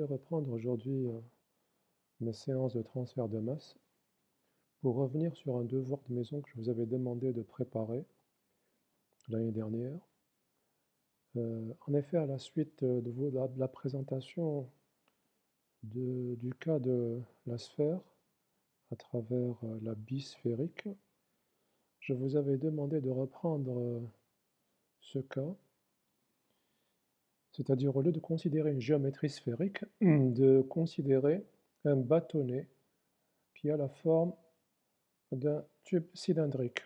Je vais reprendre aujourd'hui mes séances de transfert de masse pour revenir sur un devoir de maison que je vous avais demandé de préparer l'année dernière. En effet, à la suite de la présentation du cas de la sphère à travers la bille sphérique, je vous avais demandé de reprendre ce cas, c'est-à-dire au lieu de considérer une géométrie sphérique, de considérer un bâtonnet qui a la forme d'un tube cylindrique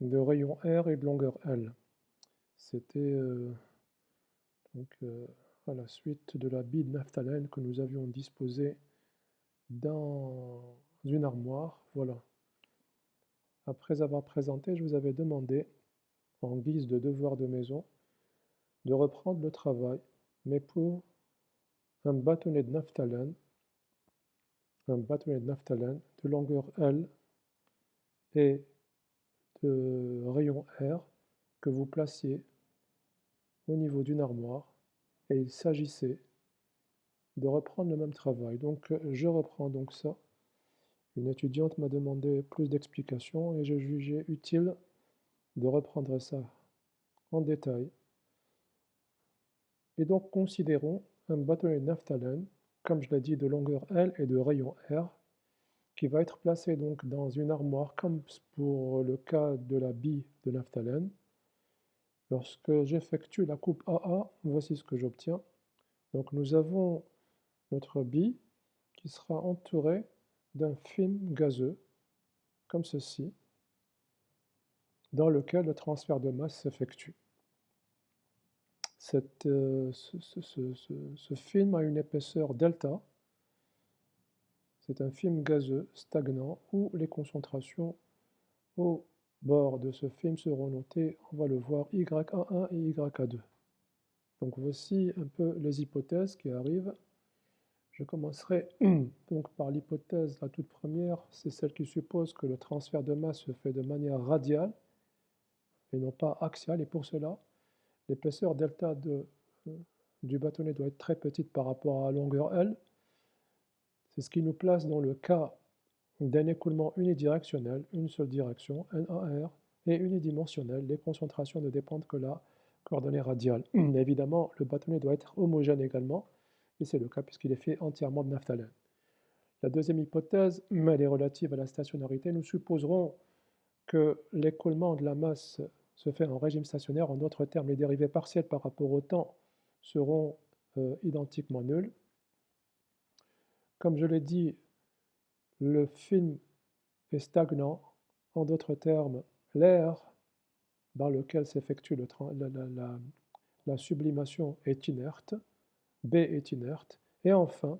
de rayon R et de longueur L. C'était à la suite de la bille de naphtalène que nous avions disposée dans une armoire. Voilà. Après avoir présenté, je vous avais demandé, en guise de devoir de maison, de reprendre le travail, mais pour un bâtonnet de naphtalène, de longueur L et de rayon R que vous placiez au niveau d'une armoire, et il s'agissait de reprendre le même travail. Donc je reprends donc ça. Une étudiante m'a demandé plus d'explications et j'ai jugé utile de reprendre ça en détail. Et donc considérons un bâtonnet de naphtalène, comme je l'ai dit, de longueur L et de rayon R, qui va être placé donc dans une armoire comme pour le cas de la bille de naphtalène. Lorsque j'effectue la coupe AA, voici ce que j'obtiens. Donc nous avons notre bille qui sera entourée d'un film gazeux, comme ceci, dans lequel le transfert de masse s'effectue. Ce film a une épaisseur delta. C'est un film gazeux stagnant où les concentrations au bord de ce film seront notées, on va le voir, YA1 et YA2. Donc voici un peu les hypothèses qui arrivent. Je commencerai donc par l'hypothèse, la toute première, c'est celle qui suppose que le transfert de masse se fait de manière radiale et non pas axiale, et pour cela, l'épaisseur delta du bâtonnet doit être très petite par rapport à la longueur L. C'est ce qui nous place dans le cas d'un écoulement unidirectionnel, une seule direction, NAR, et unidimensionnel. Les concentrations ne dépendent que de la coordonnée radiale. Évidemment, le bâtonnet doit être homogène également, et c'est le cas puisqu'il est fait entièrement de naphtalène. La deuxième hypothèse, elle est relative à la stationnarité. Nous supposerons que l'écoulement de la masse se fait en régime stationnaire. En d'autres termes, les dérivées partielles par rapport au temps seront identiquement nulles. Comme je l'ai dit, le film est stagnant. En d'autres termes, l'air dans lequel s'effectue la sublimation est inerte, B est inerte. Et enfin,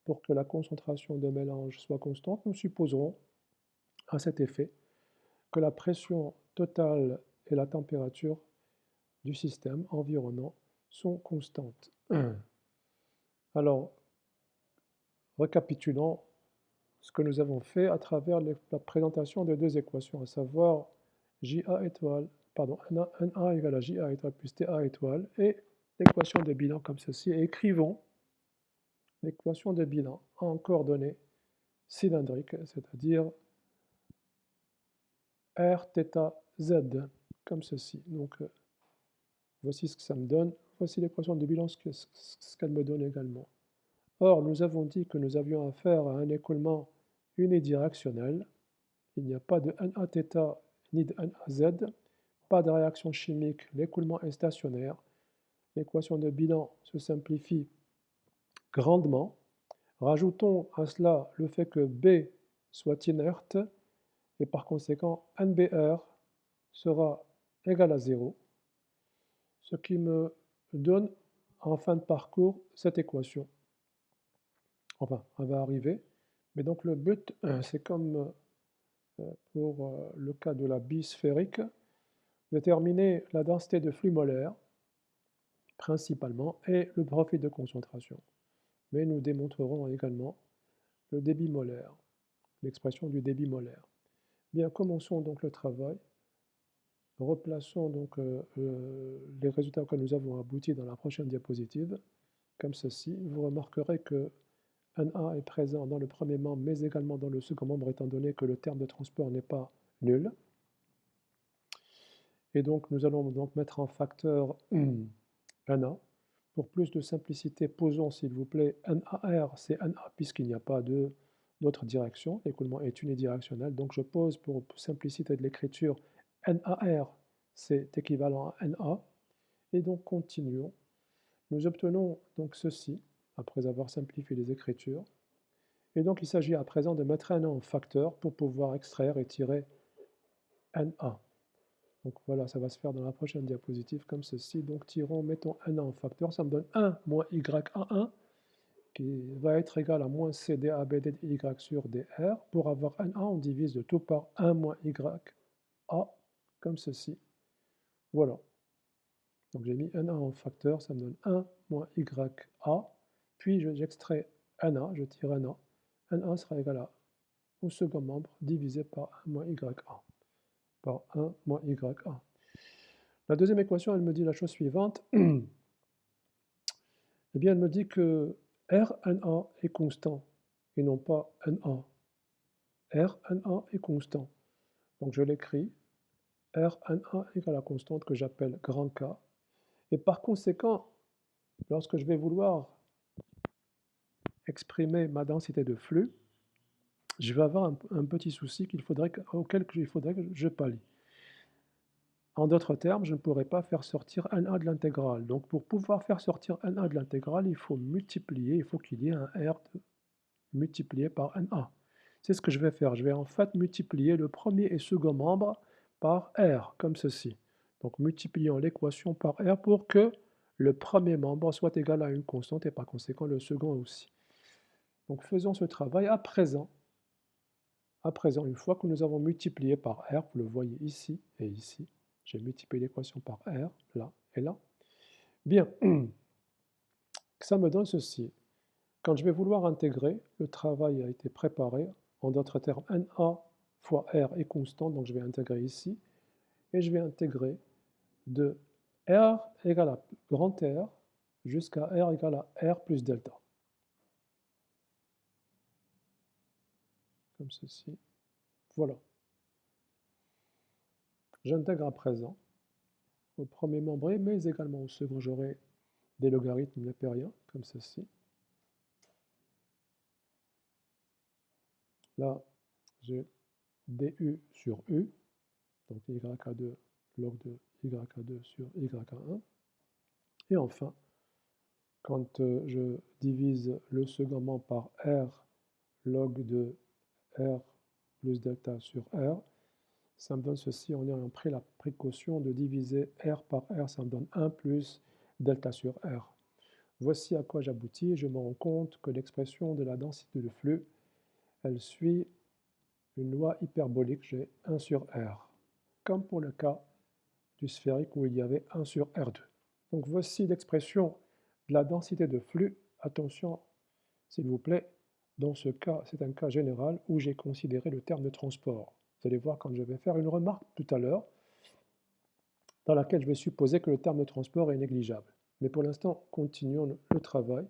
pour que la concentration de mélange soit constante, nous supposerons à cet effet que la pression totale et la température du système environnant sont constantes. Alors, récapitulons ce que nous avons fait à travers la présentation de deux équations, à savoir JA étoile, pardon, NA égale à JA étoile plus TA étoile, et l'équation de bilan comme ceci. Et écrivons l'équation de bilan en coordonnées cylindriques, c'est-à-dire R, θ, Z, comme ceci. Donc, voici ce que ça me donne. Voici l'équation de bilan, ce qu'elle me donne également. Or, nous avons dit que nous avions affaire à un écoulement unidirectionnel. Il n'y a pas de NAθ ni de NAZ, pas de réaction chimique, l'écoulement est stationnaire. L'équation de bilan se simplifie grandement. Rajoutons à cela le fait que B soit inerte et par conséquent NBR sera égal à 0, ce qui me donne en fin de parcours cette équation. Enfin, elle va arriver, mais donc le but, c'est comme pour le cas de la bille sphérique, déterminer la densité de flux molaire principalement et le profil de concentration. Mais nous démontrerons également le débit molaire, l'expression du débit molaire. Bien, commençons donc le travail. Replaçons donc les résultats que nous avons aboutis dans la prochaine diapositive. comme ceci. Vous remarquerez que NA est présent dans le premier membre, mais également dans le second membre, étant donné que le terme de transport n'est pas nul. Et donc, nous allons donc mettre en facteur NA. Pour plus de simplicité, posons s'il vous plaît NAR, c'est NA puisqu'il n'y a pas d'autre direction. L'écoulement est unidirectionnel. Donc, je pose pour simplicité de l'écriture NAR, c'est équivalent à NA. Et donc, continuons. Nous obtenons donc ceci, après avoir simplifié les écritures. Et donc, il s'agit à présent de mettre NA en facteur pour pouvoir extraire et tirer NA. Donc voilà, ça va se faire dans la prochaine diapositive comme ceci. Donc tirons, mettons NA en facteur, ça me donne 1 moins YA1 qui va être égal à moins CDABD sur DR. Pour avoir NA, on divise le tout par 1 moins YA comme ceci. Voilà. Donc j'ai mis NA en facteur, ça me donne 1 moins YA. Puis j'extrais NA, je tire NA. NA sera égal au second membre divisé par 1 moins YA. Par 1 moins YA. La deuxième équation, elle me dit la chose suivante. Eh bien, elle me dit que RNA est constant et non pas NA. RNA est constant. Donc je l'écris. RNA égale la constante que j'appelle grand K. Et par conséquent, lorsque je vais vouloir exprimer ma densité de flux, je vais avoir un petit souci auquel il faudrait que je pallie. En d'autres termes, je ne pourrais pas faire sortir NA de l'intégrale. Donc pour pouvoir faire sortir NA de l'intégrale, il faut multiplier, il faut qu'il y ait un R multiplié par NA. C'est ce que je vais faire. Je vais en fait multiplier le premier et second membre par R, comme ceci. Donc multiplions l'équation par R pour que le premier membre soit égal à une constante et par conséquent le second aussi. Donc faisons ce travail à présent. À présent, une fois que nous avons multiplié par R, vous le voyez ici et ici, j'ai multiplié l'équation par R, là et là. Bien, ça me donne ceci. Quand je vais vouloir intégrer, le travail a été préparé. En d'autres termes, NA fois R est constant, donc je vais intégrer ici. Et je vais intégrer de R égale à grand R jusqu'à R égale à R plus delta. Comme ceci. Voilà. J'intègre à présent au premier membré, mais également au second, j'aurai des logarithmes népériens, comme ceci. Là, j'ai du sur u, donc YA2 log de YA2 sur YA1. Et enfin, quand je divise le second membre par R log de R plus delta sur R, ça me donne ceci. On a pris la précaution de diviser R par R, ça me donne 1 plus delta sur R. Voici à quoi j'aboutis. Je me rends compte que l'expression de la densité de flux, elle suit une loi hyperbolique, j'ai 1 sur R, comme pour le cas du sphérique où il y avait 1 sur R2. Donc voici l'expression de la densité de flux. Attention, s'il vous plaît, dans ce cas, c'est un cas général où j'ai considéré le terme de transport. Vous allez voir quand je vais faire une remarque tout à l'heure, dans laquelle je vais supposer que le terme de transport est négligeable. Mais pour l'instant, continuons le travail.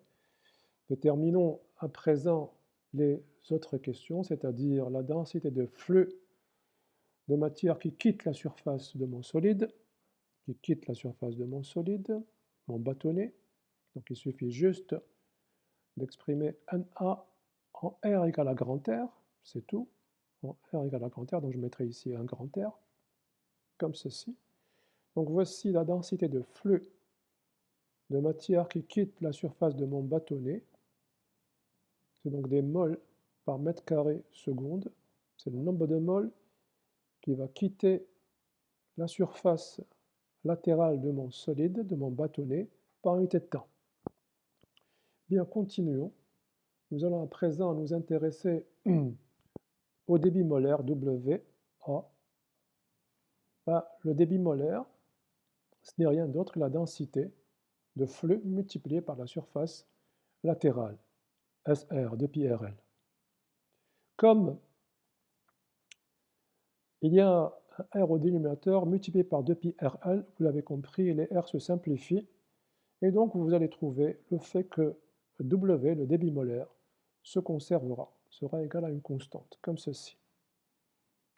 Déterminons à présent les autres questions, c'est-à-dire la densité de flux de matière qui quitte la surface de mon solide, mon bâtonnet. Donc il suffit juste d'exprimer NA en R égale à grand R, c'est tout, en R égale à grand R, donc je mettrai ici un grand R, comme ceci. Donc voici la densité de flux de matière qui quitte la surface de mon bâtonnet. C'est donc des moles par mètre carré seconde. C'est le nombre de moles qui va quitter la surface latérale de mon solide, de mon bâtonnet, par unité de temps. Bien, continuons. Nous allons à présent nous intéresser au débit molaire WA. Le débit molaire, ce n'est rien d'autre que la densité de flux multipliée par la surface latérale, SR, 2πRL. Comme il y a un R au dénominateur multiplié par 2πRL, vous l'avez compris, les R se simplifient Et donc, vous allez trouver le fait que W, le débit molaire, se conservera, sera égal à une constante, comme ceci.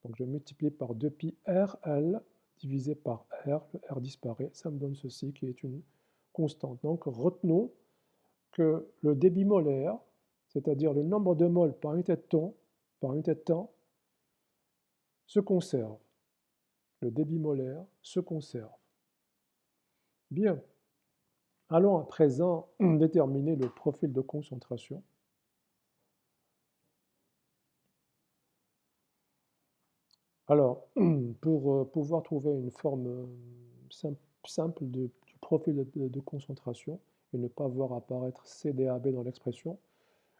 Donc, je multiplie par 2pi RL divisé par R, le R disparaît, ça me donne ceci qui est une constante. Donc, retenons que le débit molaire, c'est-à-dire le nombre de moles par unité de temps, se conserve. Le débit molaire se conserve. Bien. Allons à présent déterminer le profil de concentration. Alors, pour pouvoir trouver une forme simple du profil de concentration et ne pas voir apparaître CDAB dans l'expression,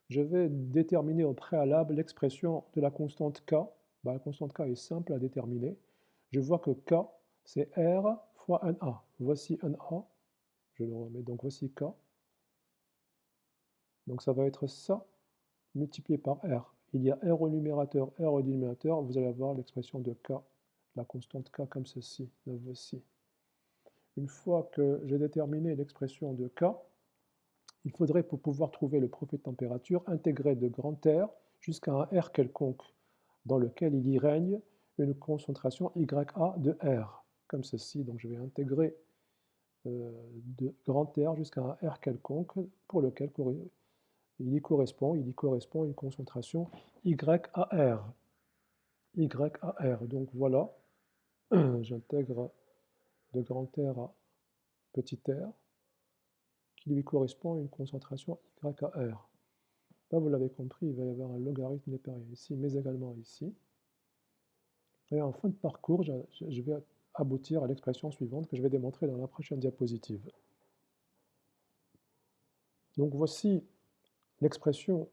je vais déterminer au préalable l'expression de la constante K. La constante K est simple à déterminer. Je vois que K, c'est R fois NA. Voici NA. Je le remets, donc voici K. Donc ça va être ça multiplié par R. Il y a R au numérateur, R au dénominateur. Vous allez avoir l'expression de K, la constante K comme ceci. La voici. Une fois que j'ai déterminé l'expression de K, il faudrait, pour pouvoir trouver le profil de température, intégrer de grand R jusqu'à un R quelconque, dans lequel il y règne une concentration YA de R, comme ceci. Donc je vais intégrer de grand R jusqu'à un R quelconque, pour lequel il y correspond une concentration YAR. YAR. Donc voilà, j'intègre de grand R à petit r, qui lui correspond à une concentration YAR. Là, vous l'avez compris, il va y avoir un logarithme népérien ici, mais également ici. Et en fin de parcours, je vais aboutir à l'expression suivante que je vais démontrer dans la prochaine diapositive. Donc voici l'expression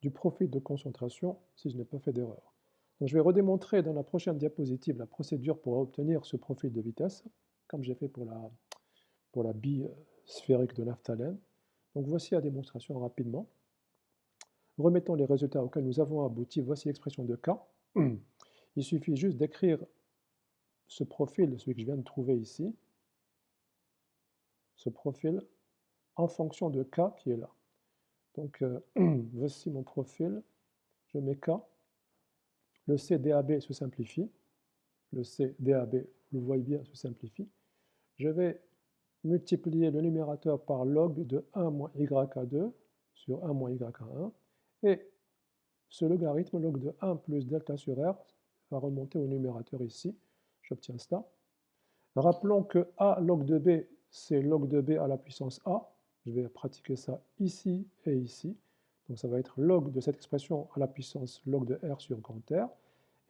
du profil de concentration, si je n'ai pas fait d'erreur. Donc je vais redémontrer dans la prochaine diapositive la procédure pour obtenir ce profil de vitesse, comme j'ai fait pour la bille sphérique de naphtalène. Donc voici la démonstration rapidement. Remettons les résultats auxquels nous avons abouti. Voici l'expression de K. Il suffit juste d'écrire ce profil, celui que je viens de trouver ici, ce profil, en fonction de K qui est là. Donc voici mon profil, je mets K, le CDAB se simplifie, le CDAB, vous le voyez bien, se simplifie. Je vais multiplier le numérateur par log de 1 moins YA2 sur 1 moins YA1, et ce logarithme, log de 1 plus delta sur R, va remonter au numérateur ici, j'obtiens ça. Rappelons que A log de B, c'est log de B à la puissance A. Je vais pratiquer ça ici et ici. Donc ça va être log de cette expression à la puissance log de R sur grand R,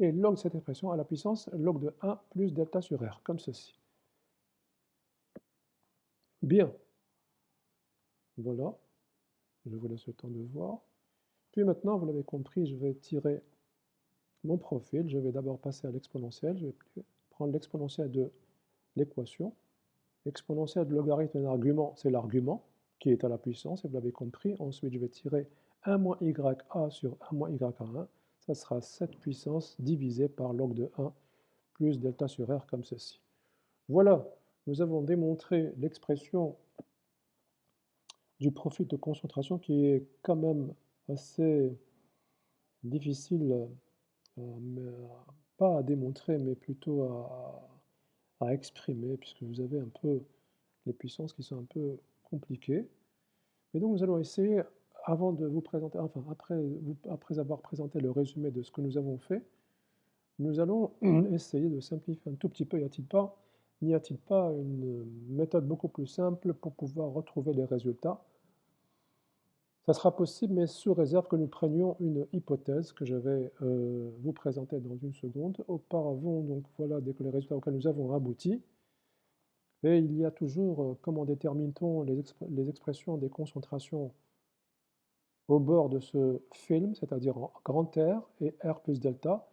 et log de cette expression à la puissance log de 1 plus delta sur R, comme ceci. Bien. Voilà. Je vous laisse le temps de voir. Puis maintenant, vous l'avez compris, je vais tirer mon profil. Je vais d'abord passer à l'exponentielle. Je vais prendre l'exponentielle de l'équation. L'exponentielle de logarithme d'un argument, c'est l'argument qui est à la puissance, et vous l'avez compris. Ensuite, je vais tirer 1 moins YA sur 1 moins YA1. Ça sera 7 puissance divisé par log de 1 plus delta sur R, comme ceci. Voilà, nous avons démontré l'expression du profil de concentration qui est quand même assez difficile, pas à démontrer, mais plutôt à exprimer, puisque vous avez un peu les puissances qui sont un peu compliquées. Et donc nous allons essayer, avant de vous présenter, enfin après avoir présenté le résumé de ce que nous avons fait, nous allons essayer de simplifier un tout petit peu. N'y a-t-il pas une méthode beaucoup plus simple pour pouvoir retrouver les résultats? Ça sera possible, mais sous réserve que nous prenions une hypothèse que je vais vous présenter dans une seconde. Auparavant, donc voilà les résultats auxquels nous avons abouti. Et il y a toujours, comment détermine-t-on les expressions des concentrations au bord de ce film, c'est-à-dire en grand R et R plus delta.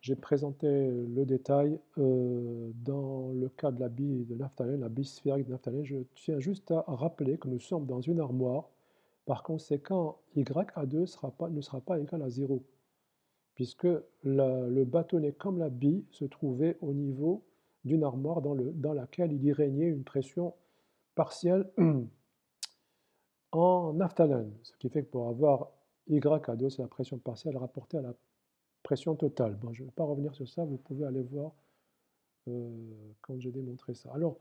J'ai présenté le détail dans le cas de la bille de naphtalène, la bille sphérique de naphtalène. Je tiens juste à rappeler que nous sommes dans une armoire. Par conséquent, YA2 ne sera pas égal à 0, puisque le bâtonnet comme la bille se trouvait au niveau d'une armoire dans laquelle il y régnait une pression partielle en naphtalène, ce qui fait que pour avoir YA2, c'est la pression partielle rapportée à la pression totale. Bon, je ne vais pas revenir sur ça, vous pouvez aller voir quand j'ai démontré ça. Alors,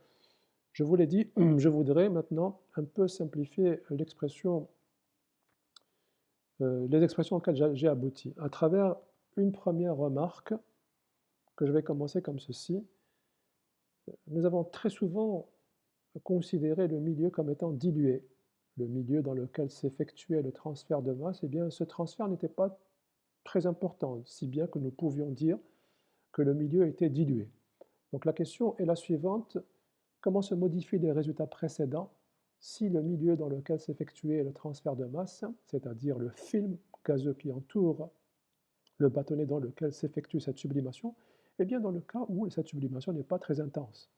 je vous l'ai dit, je voudrais maintenant un peu simplifier l'expression, les expressions auxquelles j'ai abouti à travers une première remarque que je vais commencer comme ceci. Nous avons très souvent considéré le milieu comme étant dilué. Le milieu dans lequel s'effectuait le transfert de masse, eh bien, ce transfert n'était pas très important, si bien que nous pouvions dire que le milieu était dilué. Donc la question est la suivante: comment se modifient les résultats précédents si le milieu dans lequel s'effectuait le transfert de masse, c'est-à-dire le film gazeux qui entoure le bâtonnet dans lequel s'effectue cette sublimation, eh bien dans le cas où cette sublimation n'est pas très intense.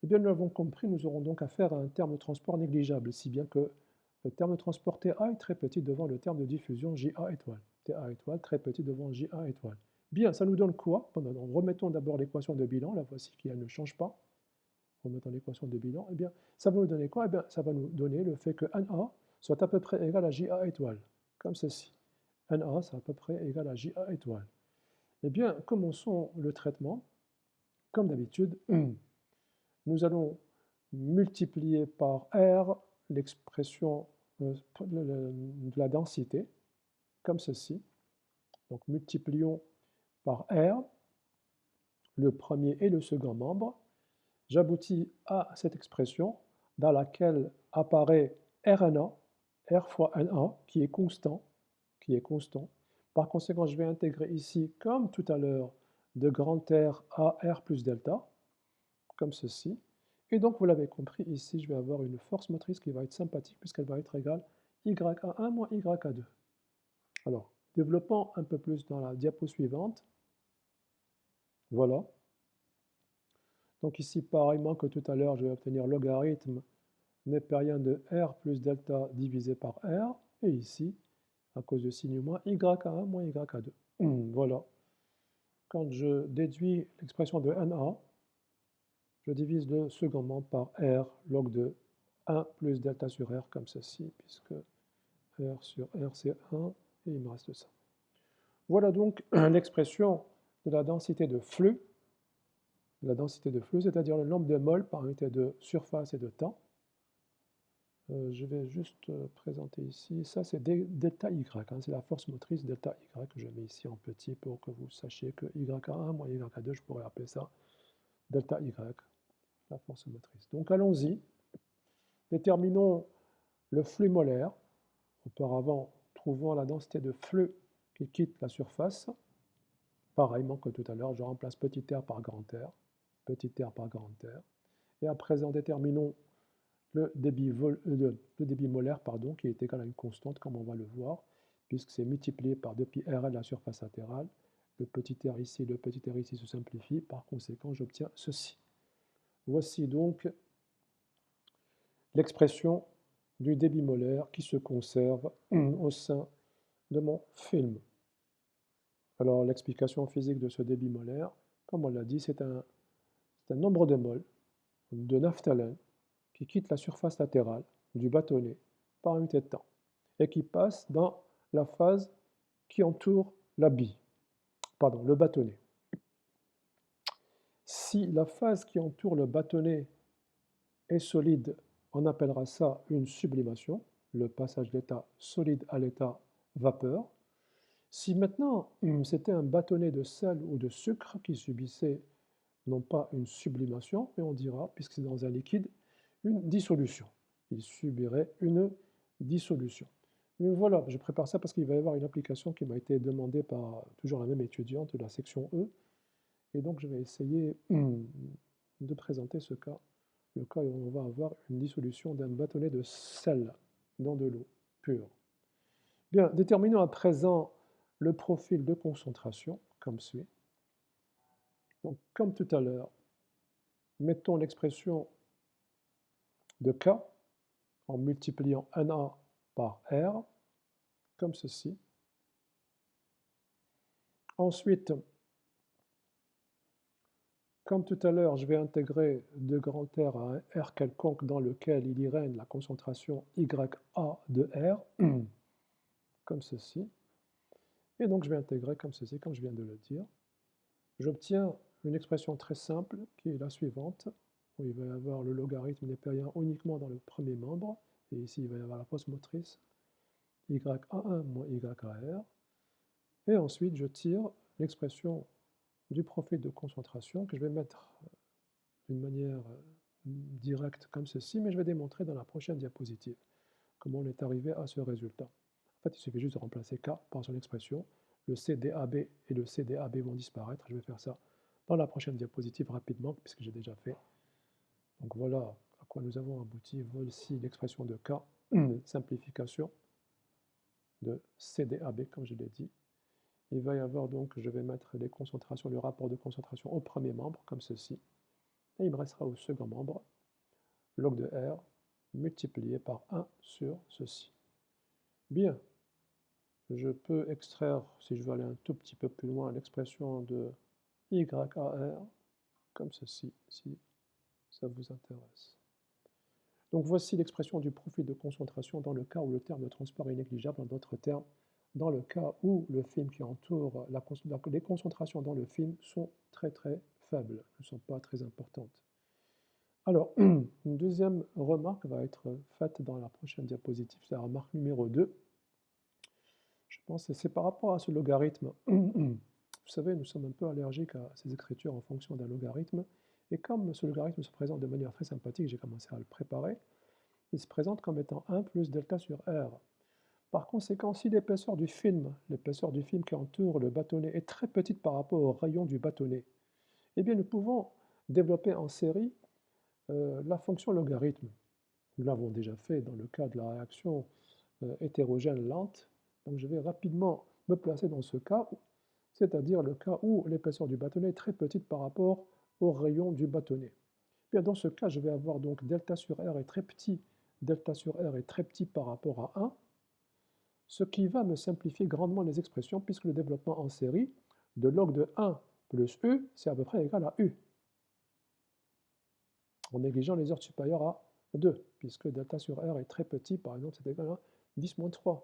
Eh bien nous l'avons compris, nous aurons donc affaire à un terme de transport négligeable, si bien que le terme de transport TA est très petit devant le terme de diffusion JA étoile. TA étoile très petit devant JA étoile. Bien, ça nous donne quoi? Remettons d'abord l'équation de bilan, la voici qui elle ne change pas. Remettons l'équation de bilan, eh bien, ça va nous donner quoi? Eh bien, ça va nous donner le fait que NA soit à peu près égal à JA étoile, comme ceci. NA, c'est à peu près égal à JA étoile. Eh bien, commençons le traitement. Comme d'habitude, nous allons multiplier par R l'expression de la densité, comme ceci. Donc, multiplions par R le premier et le second membre. J'aboutis à cette expression dans laquelle apparaît RNA, R fois NA, qui est constant. Par conséquent, je vais intégrer ici, comme tout à l'heure, de grand R à R plus delta, comme ceci. Et donc, vous l'avez compris, ici, je vais avoir une force motrice qui va être sympathique, puisqu'elle va être égale YA1 moins YA2. Alors, développons un peu plus dans la diapo suivante. Voilà. Donc ici, pareillement que tout à l'heure, je vais obtenir logarithme népérien de R plus delta divisé par R. Et ici, à cause de signe moins, YA1 moins YA2. Voilà. Quand je déduis l'expression de NA, je divise le second membre par R log de 1 plus delta sur R, comme ceci, puisque R sur R, c'est 1, et il me reste ça. Voilà donc l'expression de la densité de flux, c'est-à-dire le nombre de moles par unité de surface et de temps. Je vais juste présenter ici, ça c'est delta Y, hein, c'est la force motrice delta Y que je mets ici en petit pour que vous sachiez que YA1 moins YA2, je pourrais appeler ça delta Y, la force motrice. Donc allons-y, déterminons le flux molaire. Auparavant, trouvons la densité de flux qui quitte la surface. Pareillement que tout à l'heure, je remplace petit r par grand R, petit r par grand R. Et à présent, déterminons le débit molaire, qui est égal à une constante, comme on va le voir, puisque c'est multiplié par 2pi RL la surface latérale. Le petit r ici se simplifie. Par conséquent, j'obtiens ceci. Voici donc l'expression du débit molaire qui se conserve au sein de mon film. Alors, l'explication physique de ce débit molaire, comme on l'a dit, c'est un nombre de moles de naphtalène qui quitte la surface latérale du bâtonnet par unité de temps et qui passe dans la phase qui entoure la bille, le bâtonnet. Si la phase qui entoure le bâtonnet est solide, on appellera ça une sublimation, le passage d'état solide à l'état vapeur. Si maintenant c'était un bâtonnet de sel ou de sucre qui subissait non pas une sublimation, mais on dira, puisque c'est dans un liquide, une dissolution. Il subirait une dissolution. Mais voilà, je prépare ça parce qu'il va y avoir une application qui m'a été demandée par toujours la même étudiante de la section E. Et donc je vais essayer de présenter ce cas, le cas où on va avoir une dissolution d'un bâtonnet de sel dans de l'eau pure. Bien, déterminons à présent le profil de concentration, comme suit. Donc, comme tout à l'heure, mettons l'expression de K en multipliant NA par R, comme ceci. Ensuite, Comme tout à l'heure, je vais intégrer de grand R à un R quelconque dans lequel il y règne la concentration YA de R, comme ceci. Et donc je vais intégrer comme ceci, comme je viens de le dire. J'obtiens une expression très simple qui est la suivante, où il va y avoir le logarithme népérien uniquement dans le premier membre, et ici il va y avoir la force motrice YA1 moins YAR, et ensuite je tire l'expression du profil de concentration que je vais mettre d'une manière directe comme ceci, mais je vais démontrer dans la prochaine diapositive comment on est arrivé à ce résultat. En fait, il suffit juste de remplacer K par son expression. Le CDAB et le CDAB vont disparaître. Je vais faire ça dans la prochaine diapositive rapidement, puisque j'ai déjà fait. Donc voilà à quoi nous avons abouti. Voici l'expression de K, simplification de CDAB, comme je l'ai dit. Il va y avoir donc, je vais mettre les concentrations, le rapport de concentration au premier membre, comme ceci. Et il me restera au second membre, log de R multiplié par 1 sur ceci. Bien, je peux extraire, si je veux aller un tout petit peu plus loin, l'expression de YAR comme ceci, si ça vous intéresse. Donc voici l'expression du profil de concentration dans le cas où le terme de transport est négligeable, en d'autres termes, dans le cas où le film qui entoure, les concentrations dans le film sont très très faibles, ne sont pas très importantes. Alors, une deuxième remarque va être faite dans la prochaine diapositive, c'est la remarque numéro 2. Je pense que c'est par rapport à ce logarithme. Vous savez, nous sommes un peu allergiques à ces écritures en fonction d'un logarithme. Et comme ce logarithme se présente de manière très sympathique, j'ai commencé à le préparer, il se présente comme étant 1 plus delta sur R. Par conséquent, si l'épaisseur du film qui entoure le bâtonnet est très petite par rapport au rayon du bâtonnet, eh bien nous pouvons développer en série la fonction logarithme. Nous l'avons déjà fait dans le cas de la réaction hétérogène lente. Donc je vais rapidement me placer dans ce cas, c'est-à-dire le cas où l'épaisseur du bâtonnet est très petite par rapport au rayon du bâtonnet. Bien, dans ce cas, je vais avoir donc delta sur R est très petit, delta sur R est très petit par rapport à 1, ce qui va me simplifier grandement les expressions puisque le développement en série de log de 1 plus U, c'est à peu près égal à U, en négligeant les ordres supérieurs à 2, puisque delta sur R est très petit, par exemple, c'est égal à 10-3.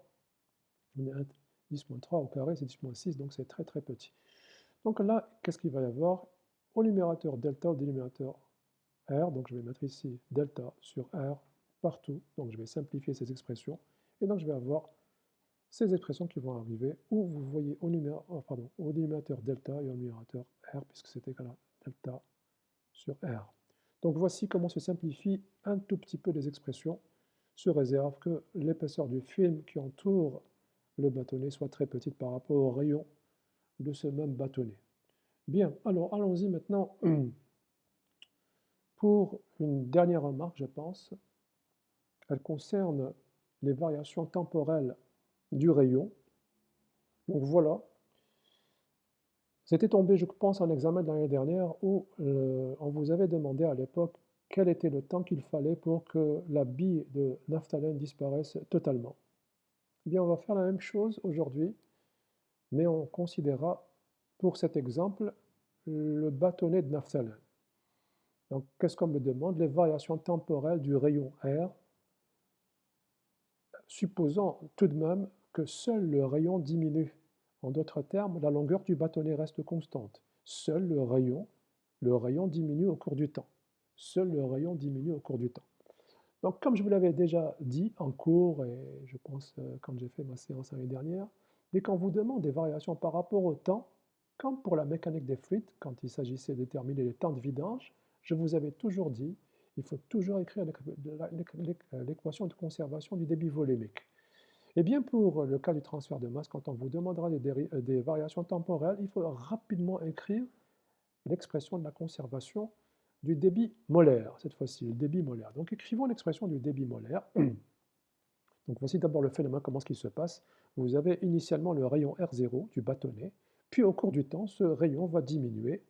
10-3 au carré, c'est 10-6, donc c'est très très petit. Donc là, qu'est-ce qu'il va y avoir? Au numérateur delta, au dénominateur R, donc je vais mettre ici delta sur R partout, donc je vais simplifier ces expressions, et donc je vais avoir ces expressions qui vont arriver, où vous voyez au dénominateur delta et au numérateur R, puisque c'est égal à delta sur R. Donc voici comment se simplifient un tout petit peu les expressions, sous réserve que l'épaisseur du film qui entoure le bâtonnet soit très petite par rapport au rayon de ce même bâtonnet. Bien, alors allons-y maintenant pour une dernière remarque, je pense. Elle concerne les variations temporelles du rayon. Donc voilà, c'était tombé, je pense, en examen de l'année dernière où on vous avait demandé à l'époque quel était le temps qu'il fallait pour que la bille de naphtalène disparaisse totalement. Eh bien, on va faire la même chose aujourd'hui, mais on considérera pour cet exemple le bâtonnet de naphtalène. Donc, qu'est-ce qu'on me demande? Les variations temporelles du rayon R, supposant tout de même que seul le rayon diminue. En d'autres termes, la longueur du bâtonnet reste constante. Seul le rayon diminue au cours du temps. Seul le rayon diminue au cours du temps. Donc, comme je vous l'avais déjà dit en cours, et je pense quand j'ai fait ma séance l'année dernière, dès qu'on vous demande des variations par rapport au temps, comme pour la mécanique des fluides, quand il s'agissait de déterminer les temps de vidange, je vous avais toujours dit, il faut toujours écrire l'équation de conservation du débit volumique. Et bien pour le cas du transfert de masse, quand on vous demandera des variations temporelles, il faut rapidement écrire l'expression de la conservation du débit molaire, cette fois-ci, le débit molaire. Donc écrivons l'expression du débit molaire. Donc voici d'abord le phénomène, comment ce qui se passe. Vous avez initialement le rayon R0 du bâtonnet, puis au cours du temps, ce rayon va diminuer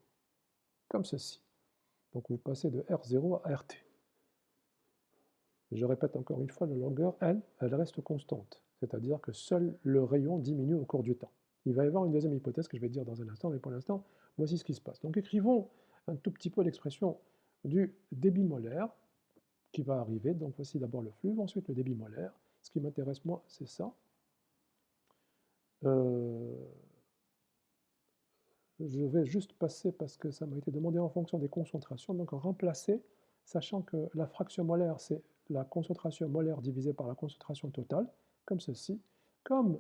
comme ceci. Donc vous passez de R0 à RT. Je répète encore une fois, la longueur, elle reste constante, c'est-à-dire que seul le rayon diminue au cours du temps. Il va y avoir une deuxième hypothèse que je vais dire dans un instant, mais pour l'instant, voici ce qui se passe. Donc écrivons un tout petit peu l'expression du débit molaire qui va arriver. Donc voici d'abord le flux, ensuite le débit molaire. Ce qui m'intéresse moi, c'est ça. Je vais juste passer, parce que ça m'a été demandé en fonction des concentrations, donc remplacer, sachant que la fraction molaire, c'est la concentration molaire divisée par la concentration totale, comme ceci. Comme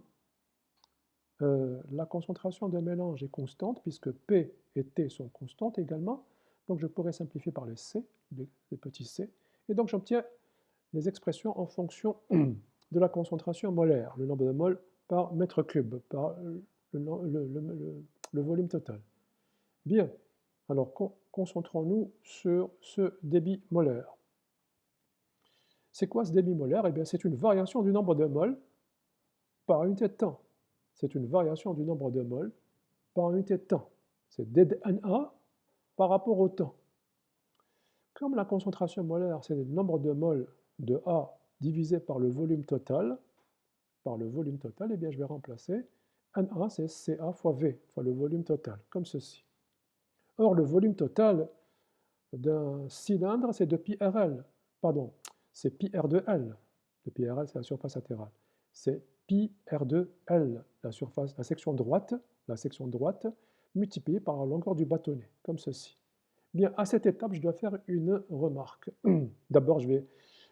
la concentration de mélange est constante, puisque P et T sont constantes également, donc je pourrais simplifier par les C, les petits c, et donc j'obtiens les expressions en fonction de la concentration molaire, le nombre de moles par mètre cube, par le volume total. Bien, alors concentrons-nous sur ce débit molaire. C'est quoi ce débit molaire? Eh bien, c'est une variation du nombre de moles par unité de temps. C'est une variation du nombre de moles par unité de temps. C'est dNA par rapport au temps. Comme la concentration molaire, c'est le nombre de moles de A divisé par le volume total, eh bien, je vais remplacer Na, c'est Ca fois V, fois le volume total, comme ceci. Or, le volume total d'un cylindre, c'est de pi RL. Pardon, c'est pi R de L. Le pi RL, c'est la surface latérale. C'est pi R de L, la section droite, multipliée par la longueur du bâtonnet, comme ceci. Bien, à cette étape, je dois faire une remarque. D'abord,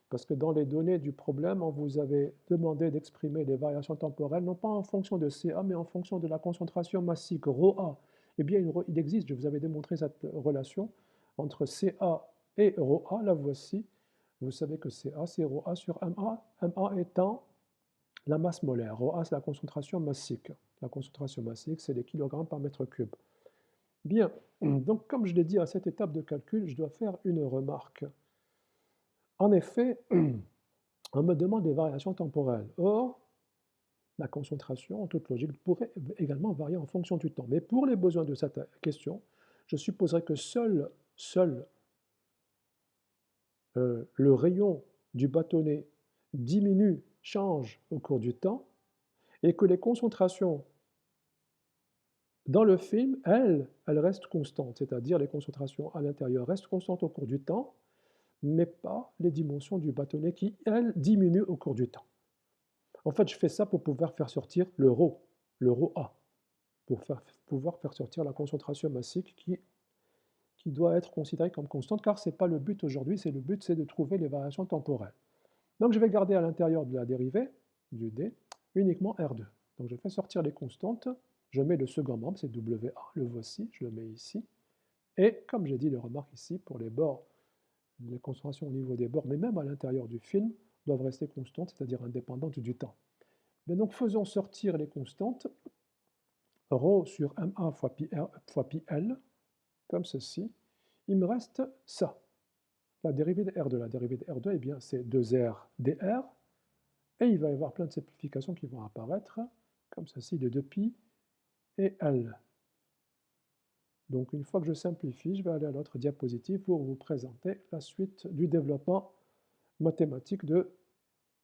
parce que dans les données du problème, on vous avait demandé d'exprimer les variations temporelles, non pas en fonction de Ca, mais en fonction de la concentration massique, ρA. Eh bien, il existe, je vous avais démontré cette relation entre Ca et ρA, la voici. Vous savez que Ca, c'est ρA sur Ma, Ma étant la masse molaire, ρA, c'est la concentration massique. La concentration massique, c'est les kilogrammes par mètre cube. Bien, donc comme je l'ai dit à cette étape de calcul, je dois faire une remarque. En effet, on me demande des variations temporelles. Or, la concentration, en toute logique, pourrait également varier en fonction du temps. Mais pour les besoins de cette question, je supposerai que seul le rayon du bâtonnet diminue, change au cours du temps, et que les concentrations dans le film, elles restent constantes, c'est-à-dire les concentrations à l'intérieur restent constantes au cours du temps, mais pas les dimensions du bâtonnet qui, elles, diminuent au cours du temps. En fait, je fais ça pour pouvoir faire sortir le ρA, pour pouvoir faire sortir la concentration massique qui doit être considérée comme constante, car ce n'est pas le but aujourd'hui, le but c'est de trouver les variations temporelles. Donc je vais garder à l'intérieur de la dérivée, du D, uniquement R2. Donc je fais sortir les constantes, je mets le second membre, c'est WA, le voici, je le mets ici. Et comme j'ai dit, les remarques ici, pour les bords, les concentrations au niveau des bords, mais même à l'intérieur du film, doivent rester constantes, c'est-à-dire indépendantes du temps. Mais donc faisons sortir les constantes, ρ sur Ma fois pi L, comme ceci. Il me reste ça, la dérivée de R2. La dérivée de R2, eh bien, c'est 2R dr, et il va y avoir plein de simplifications qui vont apparaître, comme ceci, de 2pi et L. Donc une fois que je simplifie, je vais aller à l'autre diapositive pour vous présenter la suite du développement mathématique de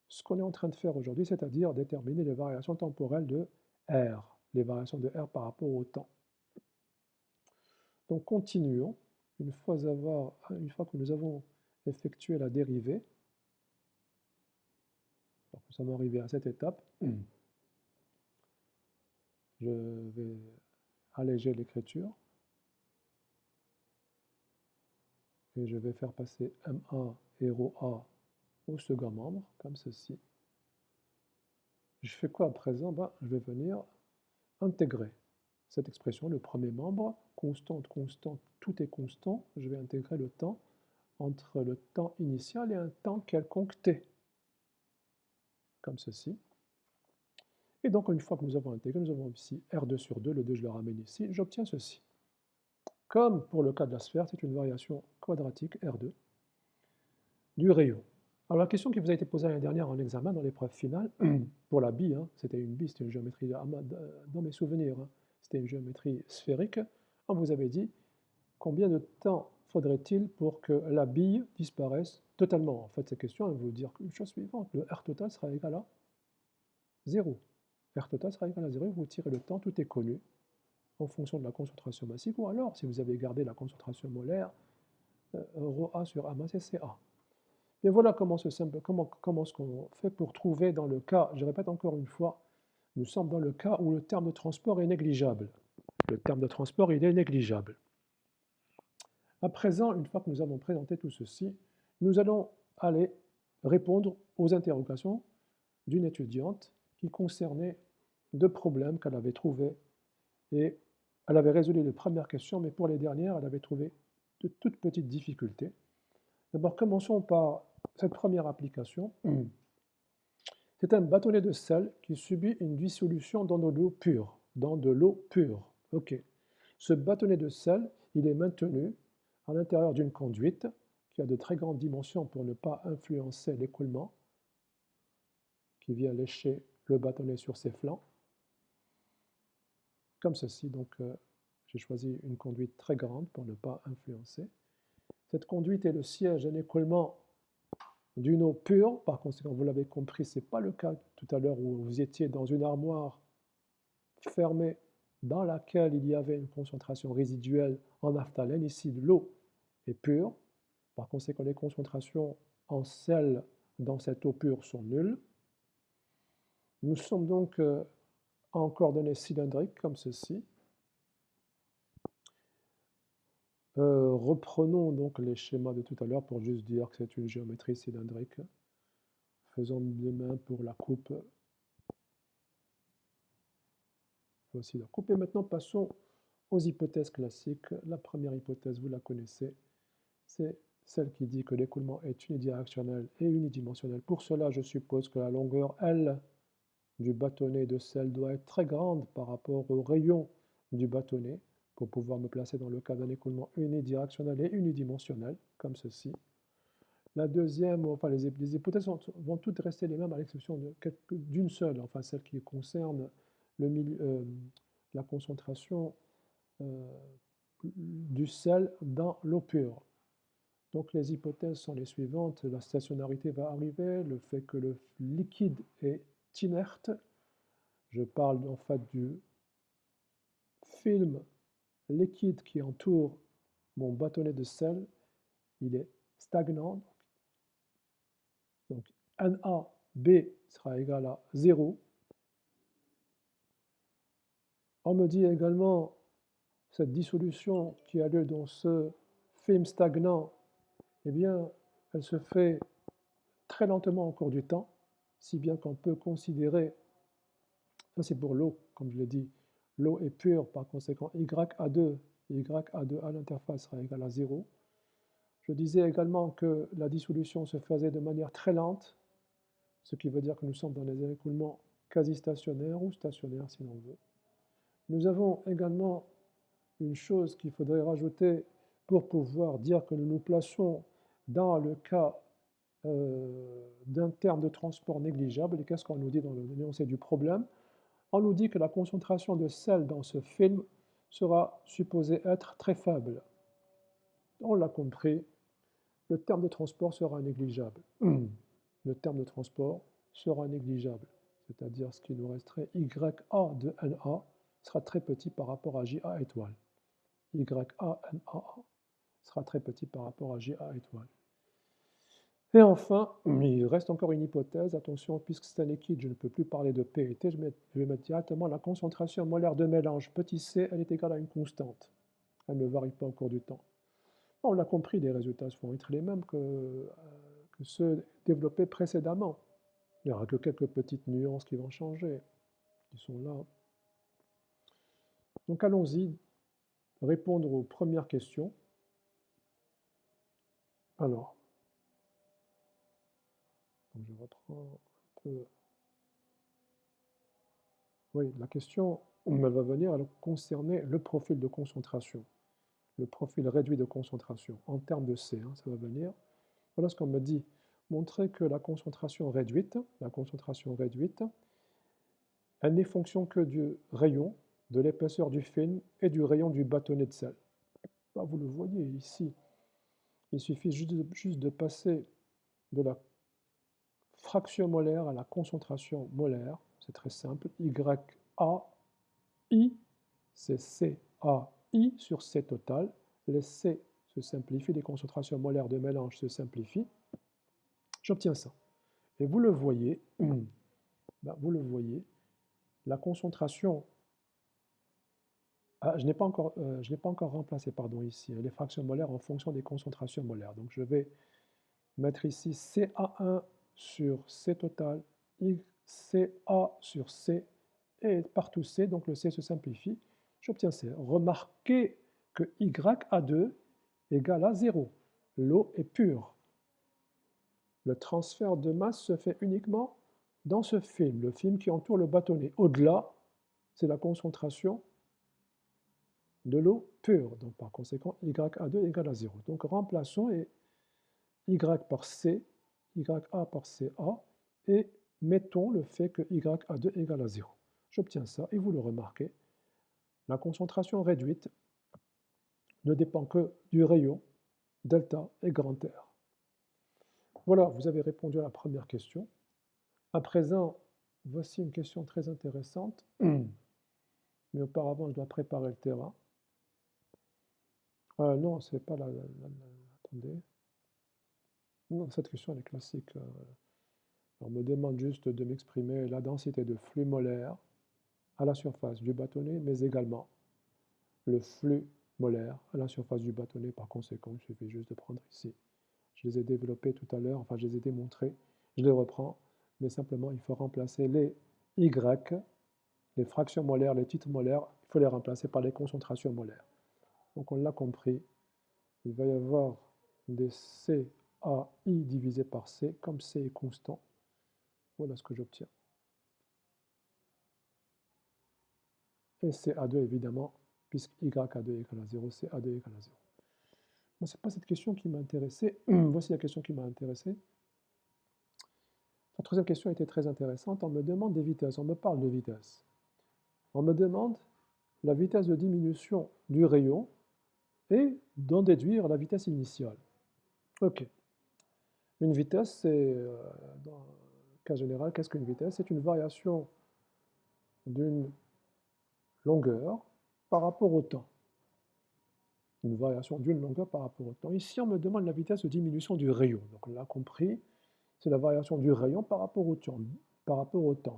ce qu'on est en train de faire aujourd'hui, c'est-à-dire déterminer les variations temporelles de R, les variations de R par rapport au temps. Donc continuons, une fois que nous avons effectué la dérivée, donc nous sommes arrivés à cette étape, je vais alléger l'écriture, et je vais faire passer Ma et ρA au second membre, comme ceci. Je fais quoi à présent? Je vais venir intégrer cette expression, le premier membre, constante, constante, tout est constant. Je vais intégrer le temps entre le temps initial et un temps quelconque t, comme ceci. Et donc, une fois que nous avons intégré, nous avons ici R2 sur 2, le 2 je le ramène ici, j'obtiens ceci. Comme pour le cas de la sphère, c'est une variation quadratique R2 du rayon. Alors la question qui vous a été posée l'année dernière en examen, dans l'épreuve finale, pour la bille, c'était une bille, c'était une géométrie, dans mes souvenirs, c'était une géométrie sphérique, on vous avait dit combien de temps faudrait-il pour que la bille disparaisse totalement. En fait, cette question, elle veut dire une chose suivante, le R total sera égal à 0. R total sera égal à 0, vous tirez le temps, tout est connu. en fonction de la concentration massique, ou alors, si vous avez gardé la concentration molaire, rho A sur A masse CA. Et voilà comment ce qu'on fait pour trouver dans le cas, je répète encore une fois, nous sommes dans le cas où le terme de transport est négligeable. Le terme de transport, il est négligeable. À présent, une fois que nous avons présenté tout ceci, nous allons aller répondre aux interrogations d'une étudiante qui concernait deux problèmes qu'elle avait trouvés. Et elle avait résolu les premières questions, mais pour les dernières, elle avait trouvé de toutes petites difficultés. D'abord, commençons par cette première application. C'est un bâtonnet de sel qui subit une dissolution dans de l'eau pure. Dans de l'eau pure. OK. Ce bâtonnet de sel, il est maintenu à l'intérieur d'une conduite qui a de très grandes dimensions pour ne pas influencer l'écoulement, qui vient lécher le bâtonnet sur ses flancs, comme ceci. Donc, j'ai choisi une conduite très grande pour ne pas influencer. Cette conduite est le siège d'un écoulement d'une eau pure. Par conséquent, vous l'avez compris, ce n'est pas le cas tout à l'heure où vous étiez dans une armoire fermée dans laquelle il y avait une concentration résiduelle en naphtalène. Ici, l'eau est pure. Par conséquent, les concentrations en sel dans cette eau pure sont nulles. Nous sommes donc en coordonnées cylindriques comme ceci. Reprenons donc les schémas de tout à l'heure pour juste dire que c'est une géométrie cylindrique. Faisons de même pour la coupe. Voici la coupe. Et maintenant, passons aux hypothèses classiques. La première hypothèse, vous la connaissez, c'est celle qui dit que l'écoulement est unidirectionnel et unidimensionnel. Pour cela, je suppose que la longueur L du bâtonnet de sel doit être très grande par rapport au rayon du bâtonnet pour pouvoir me placer dans le cas d'un écoulement unidirectionnel et unidimensionnel, comme ceci. La deuxième, enfin les hypothèses vont toutes rester les mêmes à l'exception d'une seule, enfin celle qui concerne la concentration du sel dans l'eau pure. Donc les hypothèses sont les suivantes. La stationnarité va arriver, le fait que le liquide est inerte. Je parle en fait du film liquide qui entoure mon bâtonnet de sel. Il est stagnant. Donc NaB sera égal à 0. On me dit également cette dissolution qui a lieu dans ce film stagnant, eh bien, elle se fait très lentement au cours du temps, si bien qu'on peut considérer, ça c'est pour l'eau, comme je l'ai dit, l'eau est pure, par conséquent YA2 à l'interface sera égal à 0. Je disais également que la dissolution se faisait de manière très lente, ce qui veut dire que nous sommes dans des écoulements quasi stationnaires ou stationnaires si l'on veut. Nous avons également une chose qu'il faudrait rajouter pour pouvoir dire que nous nous plaçons dans le cas d'un terme de transport négligeable. Et qu'est-ce qu'on nous dit dans l'énoncé du problème? On nous dit que la concentration de sel dans ce film sera supposée être très faible. On l'a compris, le terme de transport sera négligeable. Le terme de transport sera négligeable, c'est-à-dire ce qui nous resterait YA de NA sera très petit par rapport à JA étoile. YA NA sera très petit par rapport à JA étoile. Et enfin, il reste encore une hypothèse. Attention, puisque c'est un liquide, je ne peux plus parler de P et T. Je vais mettre directement la concentration molaire de mélange. Petit c, elle est égale à une constante. Elle ne varie pas au cours du temps. On l'a compris, les résultats vont être les mêmes que ceux développés précédemment. Il n'y aura que quelques petites nuances qui vont changer, qui sont là. Donc allons-y, répondre aux premières questions. Alors, donc je reprends un peu. Oui, la question, elle va venir, elle concerner le profil de concentration, le profil réduit de concentration, en termes de C, ça va venir. Voilà ce qu'on me dit. Montrer que la concentration réduite, elle n'est fonction que du rayon, de l'épaisseur du film et du rayon du bâtonnet de sel. Bah, vous le voyez ici, il suffit juste de passer de la fraction molaire à la concentration molaire, c'est très simple, YAI c'est CAI sur C total. Les C se simplifient, les concentrations molaires de mélange se simplifient. J'obtiens ça. Et vous le voyez, la concentration, je n'ai pas encore remplacé, pardon, ici, les fractions molaires en fonction des concentrations molaires. Donc je vais mettre ici CA1 sur C total, CA sur C, et partout C, donc le C se simplifie, j'obtiens C. Remarquez que YA2 égale à 0. L'eau est pure. Le transfert de masse se fait uniquement dans ce film, le film qui entoure le bâtonnet. Au-delà, c'est la concentration de l'eau pure. Donc par conséquent, YA2 égale à 0. Donc remplaçons et Y par C, YA par CA, et mettons le fait que YA2 égale à 0. J'obtiens ça, et vous le remarquez, la concentration réduite ne dépend que du rayon, delta et grand R. Voilà, vous avez répondu à la première question. À présent, voici une question très intéressante, mais auparavant, je dois préparer le terrain. Non, c'est pas attendez. Non, cette question elle est classique. On me demande juste de m'exprimer la densité de flux molaire à la surface du bâtonnet, mais également le flux molaire à la surface du bâtonnet. Par conséquent, il suffit juste de prendre ici. Je les ai développés tout à l'heure, enfin je les ai démontrés. Je les reprends, mais simplement il faut remplacer les Y, les fractions molaires, les titres molaires, il faut les remplacer par les concentrations molaires. Donc on l'a compris, il va y avoir des CAI divisé par C, comme C est constant. Voilà ce que j'obtiens. Et CA2 évidemment, puisque YA2 égale à 0, CA2 égale à 0. Bon, ce n'est pas cette question qui m'a intéressé. Voici la question qui m'a intéressé. La troisième question était très intéressante. On me demande des vitesses, on me parle de vitesse. On me demande la vitesse de diminution du rayon et d'en déduire la vitesse initiale. Ok. Une vitesse, c'est, dans le cas général, qu'est-ce qu'une vitesse? C'est une variation d'une longueur par rapport au temps. Une variation d'une longueur par rapport au temps. Ici, on me demande la vitesse de diminution du rayon. Donc, on l'a compris, c'est la variation du rayon par rapport au temps,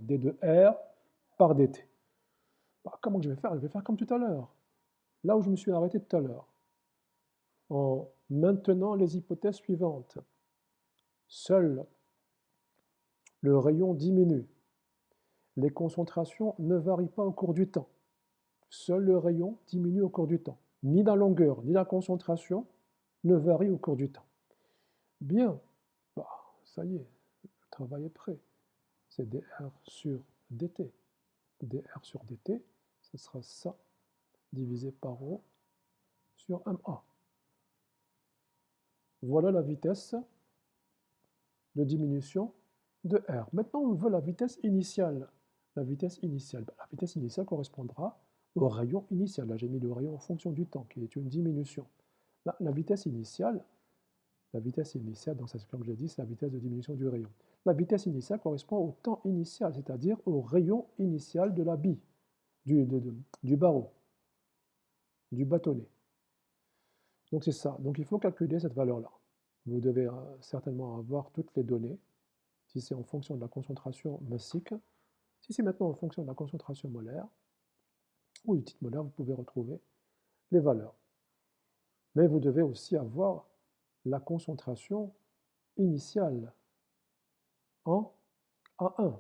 d de R par dt. Bah, comment je vais faire? Je vais faire comme tout à l'heure. Là où je me suis arrêté tout à l'heure. En maintenant les hypothèses suivantes. Seul le rayon diminue. Les concentrations ne varient pas au cours du temps. Seul le rayon diminue au cours du temps. Ni la longueur, ni la concentration ne varient au cours du temps. Bien, bah, ça y est, le travail est prêt. C'est dr sur dt. dr sur dt, ce sera ça, divisé par ρ sur ma. Voilà la vitesse de diminution de R. Maintenant, on veut la vitesse initiale. La vitesse initiale correspondra au rayon initial. Là, j'ai mis le rayon en fonction du temps, qui est une diminution. Là, la vitesse initiale, donc c'est comme je l'ai dit, c'est la vitesse de diminution du rayon. La vitesse initiale correspond au temps initial, c'est-à-dire au rayon initial de la bille, du barreau, du bâtonnet. Donc c'est ça. Donc il faut calculer cette valeur-là. Vous devez certainement avoir toutes les données. Si c'est en fonction de la concentration massique, si c'est maintenant en fonction de la concentration molaire ou du titre molaire, vous pouvez retrouver les valeurs. Mais vous devez aussi avoir la concentration initiale en A1,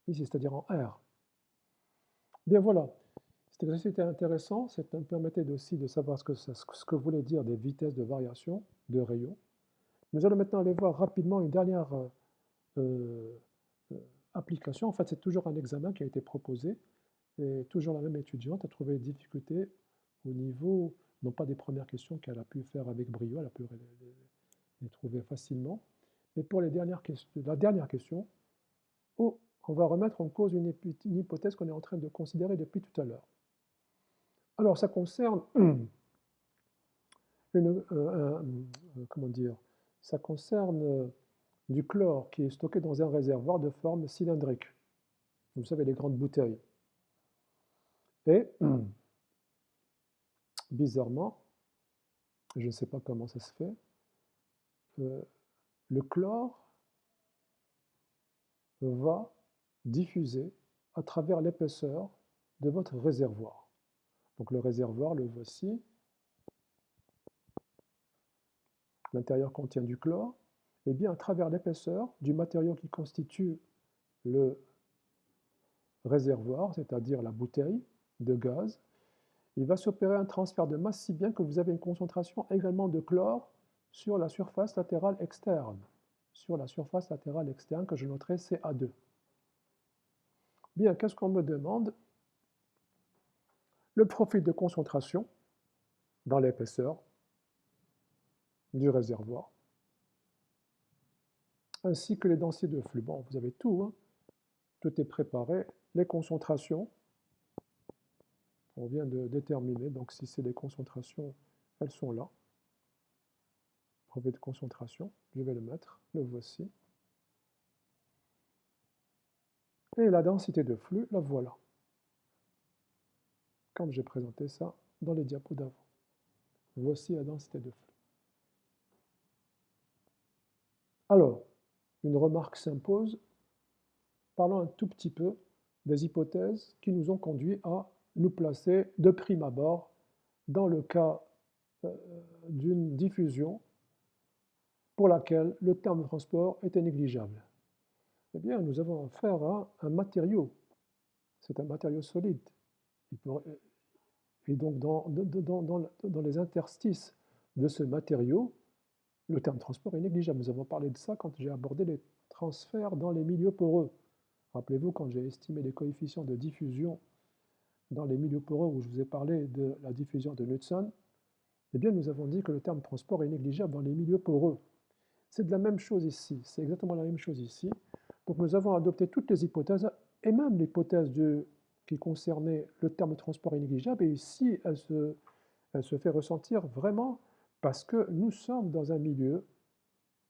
ici, c'est-à-dire en R. Bien voilà, c'était intéressant, ça me permettait aussi de savoir ce que voulait dire des vitesses de variation de rayon. Nous allons maintenant aller voir rapidement une dernière application. En fait, c'est toujours un examen qui a été proposé, et toujours la même étudiante a trouvé des difficultés au niveau, non pas des premières questions qu'elle a pu faire avec brio, elle a pu les trouver facilement, mais pour la dernière question, on va remettre en cause une hypothèse qu'on est en train de considérer depuis tout à l'heure. Alors, ça concerne ça concerne du chlore qui est stocké dans un réservoir de forme cylindrique. Vous savez, les grandes bouteilles. Et bizarrement, je ne sais pas comment ça se fait, le chlore va diffuser à travers l'épaisseur de votre réservoir. Donc le réservoir, le voici. L'intérieur contient du chlore. Et bien à travers l'épaisseur du matériau qui constitue le réservoir, c'est-à-dire la bouteille de gaz, il va s'opérer un transfert de masse si bien que vous avez une concentration également de chlore sur la surface latérale externe. Sur la surface latérale externe que je noterai CA2. Bien, qu'est-ce qu'on me demande? Le profil de concentration dans l'épaisseur du réservoir, ainsi que les densités de flux. Bon, vous avez tout, hein. Tout est préparé. Les concentrations, on vient de déterminer, donc si c'est les concentrations, elles sont là. Profil de concentration, je vais le mettre, le voici. Et la densité de flux, la voilà. Comme j'ai présenté ça dans les diapos d'avant. Voici la densité de flux. Alors, une remarque s'impose. Parlons un tout petit peu des hypothèses qui nous ont conduit à nous placer de prime abord dans le cas d'une diffusion pour laquelle le terme de transport était négligeable. Eh bien, nous avons affaire à un matériau. C'est un matériau solide. Et donc, dans les interstices de ce matériau, le terme transport est négligeable. Nous avons parlé de ça quand j'ai abordé les transferts dans les milieux poreux. Rappelez-vous, quand j'ai estimé les coefficients de diffusion dans les milieux poreux, où je vous ai parlé de la diffusion de Knudsen, eh bien, nous avons dit que le terme transport est négligeable dans les milieux poreux. C'est de la même chose ici, c'est exactement la même chose ici. Donc nous avons adopté toutes les hypothèses, et même l'hypothèse qui concernait le terme transport est négligeable, et ici, elle se fait ressentir vraiment parce que nous sommes dans un milieu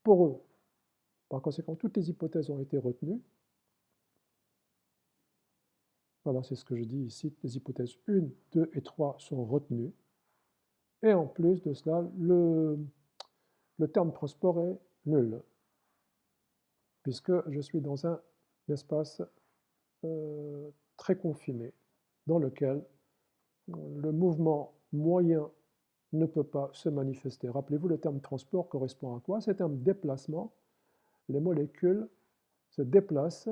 poreux. Par conséquent, toutes les hypothèses ont été retenues. Voilà, c'est ce que je dis ici. Les hypothèses 1, 2 et 3 sont retenues. Et en plus de cela, le terme transport est nul, puisque je suis dans un espace très confiné, dans lequel le mouvement moyen ne peut pas se manifester. Rappelez-vous, le terme transport correspond à quoi? C'est un déplacement. Les molécules se déplacent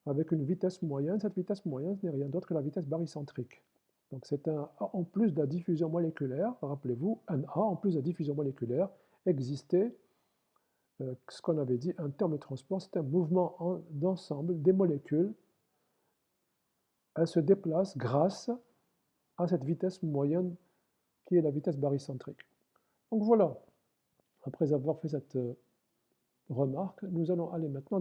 avec une vitesse moyenne. Cette vitesse moyenne n'est rien d'autre que la vitesse barycentrique. Donc c'est un A en plus de la diffusion moléculaire. Rappelez-vous, un A en plus de la diffusion moléculaire existait, ce qu'on avait dit, un terme de transport, c'est un mouvement d'ensemble des molécules. Elles se déplacent grâce à cette vitesse moyenne qui est la vitesse barycentrique. Donc voilà, après avoir fait cette remarque, nous allons aller maintenant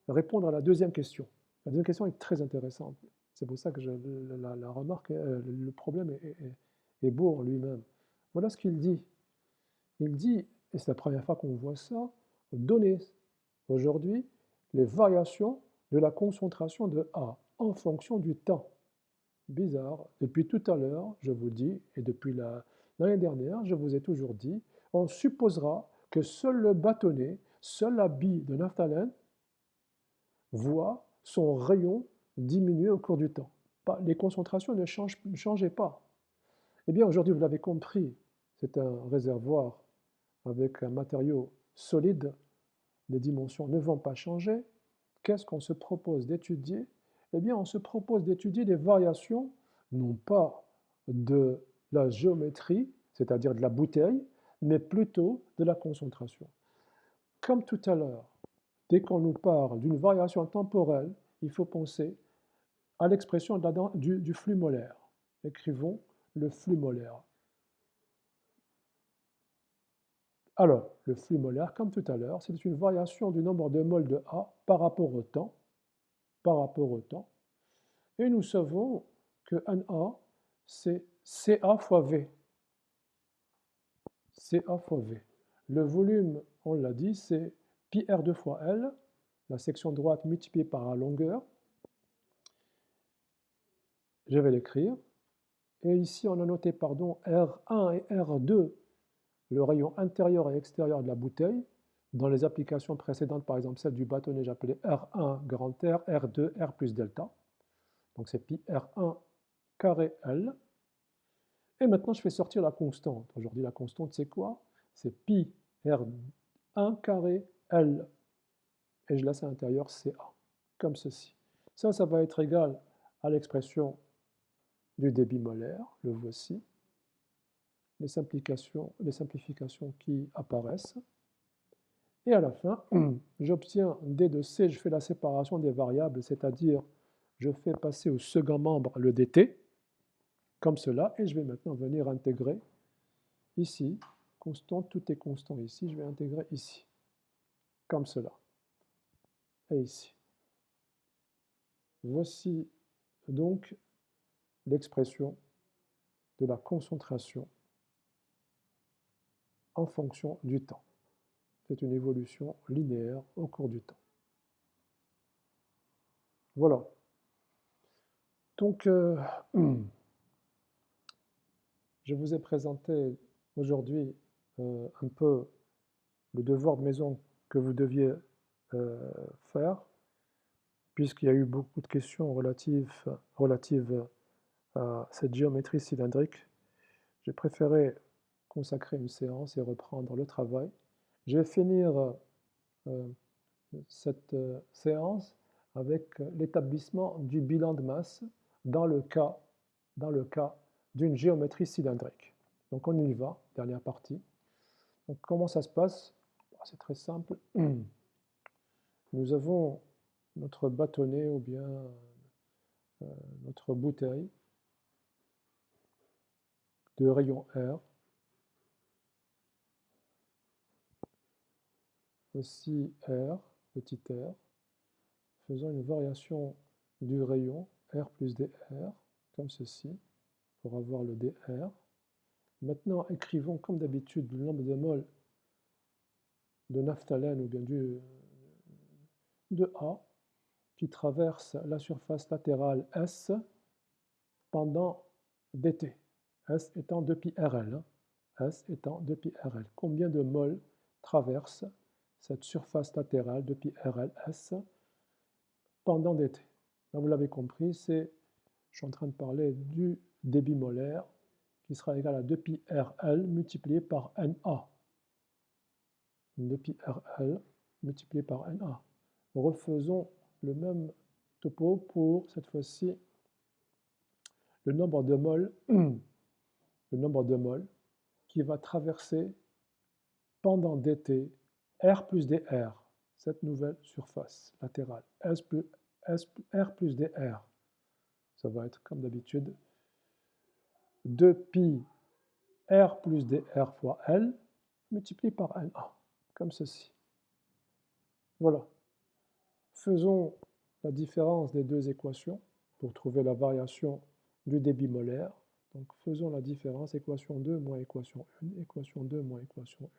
répondre à la deuxième question. La deuxième question est très intéressante. C'est pour ça que la remarque, le problème est beau en lui-même. Voilà ce qu'il dit. Il dit, et c'est la première fois qu'on voit ça, donner aujourd'hui les variations de la concentration de A en fonction du temps. Bizarre. Depuis tout à l'heure, je vous dis, et depuis l'année dernière, je vous ai toujours dit, on supposera que seul le bâtonnet, seul la bille de naphtalène voit son rayon diminuer au cours du temps. Les concentrations ne changeaient pas. Eh bien, aujourd'hui, vous l'avez compris, c'est un réservoir avec un matériau solide, les dimensions ne vont pas changer. Qu'est-ce qu'on se propose d'étudier? Eh bien, on se propose d'étudier des variations, non pas de la géométrie, c'est-à-dire de la bouteille, mais plutôt de la concentration. Comme tout à l'heure, dès qu'on nous parle d'une variation temporelle, il faut penser à l'expression du flux molaire. Écrivons le flux molaire. Alors, le flux molaire, comme tout à l'heure, c'est une variation du nombre de moles de A par rapport au temps. Et nous savons que NA, c'est CA fois V. CA fois V. Le volume, on l'a dit, c'est pi R2 fois L, la section droite multipliée par la longueur. je vais l'écrire. Et ici, on a noté, pardon, R1 et R2, le rayon intérieur et extérieur de la bouteille. Dans les applications précédentes, par exemple celle du bâtonnet, j'appelais R1 grand R, R2 R plus delta. Donc c'est pi R1 carré L. Et maintenant, je fais sortir la constante. Aujourd'hui, la constante, c'est quoi? C'est pi R1 carré L. Et je laisse à l'intérieur CA, comme ceci. Ça va être égal à l'expression du débit molaire, le voici. Les simplifications qui apparaissent. Et à la fin, j'obtiens D de C, je fais la séparation des variables, c'est-à-dire je fais passer au second membre le dt, comme cela, et je vais maintenant venir intégrer ici, constant, tout est constant ici, je vais intégrer ici, comme cela, et ici. Voici donc l'expression de la concentration en fonction du temps. C'est une évolution linéaire au cours du temps. Voilà. Donc, je vous ai présenté aujourd'hui un peu le devoir de maison que vous deviez faire, puisqu'il y a eu beaucoup de questions relatives à cette géométrie cylindrique. J'ai préféré consacrer une séance et reprendre le travail. Je vais finir cette séance avec l'établissement du bilan de masse dans le cas d'une géométrie cylindrique. Donc on y va, dernière partie. Donc comment ça se passe? C'est très simple. Nous avons notre bâtonnet ou bien notre bouteille de rayon R. Voici R, petit r. Faisons une variation du rayon R plus dr, comme ceci, pour avoir le dr. Maintenant, écrivons comme d'habitude le nombre de moles de naphtalène ou bien de A qui traverse la surface latérale S pendant dt. S étant 2πRL. S étant 2πRL. Combien de moles traverse cette surface latérale 2πRLS pendant dt? Là, vous l'avez compris, je suis en train de parler du débit molaire qui sera égal à 2πRL multiplié par NA. 2πRL multiplié par NA. Refaisons le même topo pour, cette fois-ci, le nombre de moles qui va traverser pendant dt R plus dr, cette nouvelle surface latérale, R plus dr. Ça va être comme d'habitude 2π R plus dr fois L multiplié par NA, comme ceci. Voilà. Faisons la différence des deux équations pour trouver la variation du débit molaire. Donc faisons la différence, équation 2 moins équation 1, équation 2 moins équation 1.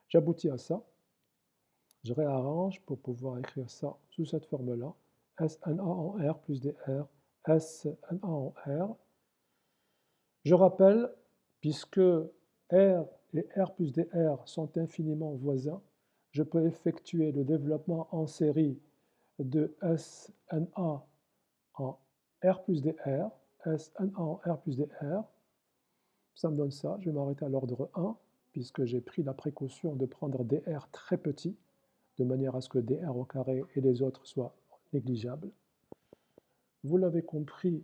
J'aboutis à ça. Je réarrange pour pouvoir écrire ça sous cette forme-là. SNA en R plus dr, SNA en R. Je rappelle, puisque R et R plus dr sont infiniment voisins, je peux effectuer le développement en série de SNA en R plus dr, SNA en R plus dr. Ça me donne ça. Je vais m'arrêter à l'ordre 1, puisque j'ai pris la précaution de prendre dr très petit, de manière à ce que dr au carré et les autres soient négligeables. Vous l'avez compris,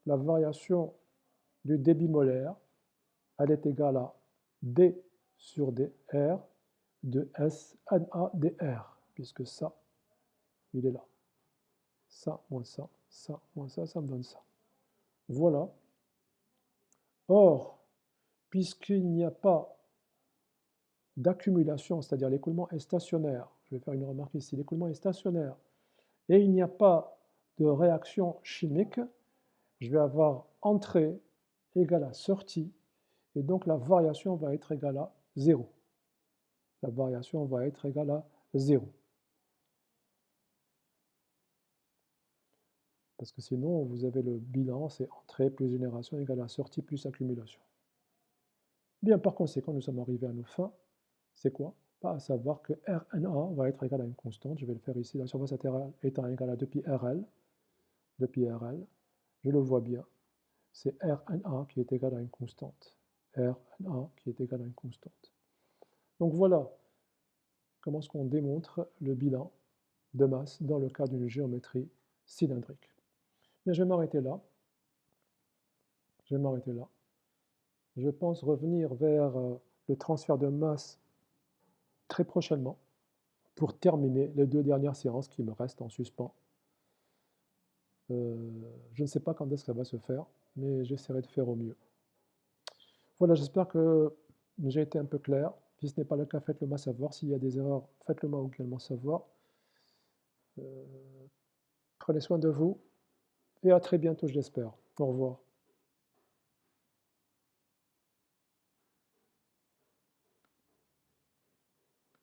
la variation du débit molaire, elle est égale à d sur dr de SNA dr, puisque ça, il est là. Ça moins ça, ça moins ça me donne ça. Voilà. Or, puisqu'il n'y a pas d'accumulation, c'est-à-dire l'écoulement est stationnaire, je vais faire une remarque ici, l'écoulement est stationnaire, et il n'y a pas de réaction chimique, je vais avoir entrée égale à sortie, et donc la variation va être égale à 0. La variation va être égale à 0. Parce que sinon, vous avez le bilan, c'est entrée plus génération égale à sortie plus accumulation. Bien, par conséquent, nous sommes arrivés à nos fins. C'est quoi? Pas à savoir que Rna va être égal à une constante. Je vais le faire ici, la surface latérale étant égale à 2pi RL. 2pi RL, je le vois bien. C'est Rna qui est égal à une constante. Rna qui est égal à une constante. Donc voilà comment est-ce qu'on démontre le bilan de masse dans le cas d'une géométrie cylindrique. Bien, je vais m'arrêter là. Je vais m'arrêter là. Je pense revenir vers le transfert de masse très prochainement pour terminer les 2 dernières séances qui me restent en suspens. Je ne sais pas quand est-ce que ça va se faire, mais j'essaierai de faire au mieux. Voilà, j'espère que j'ai été un peu clair. Si ce n'est pas le cas, faites-le moi savoir. S'il y a des erreurs, faites-le moi également savoir. Prenez soin de vous et à très bientôt, je l'espère. Au revoir.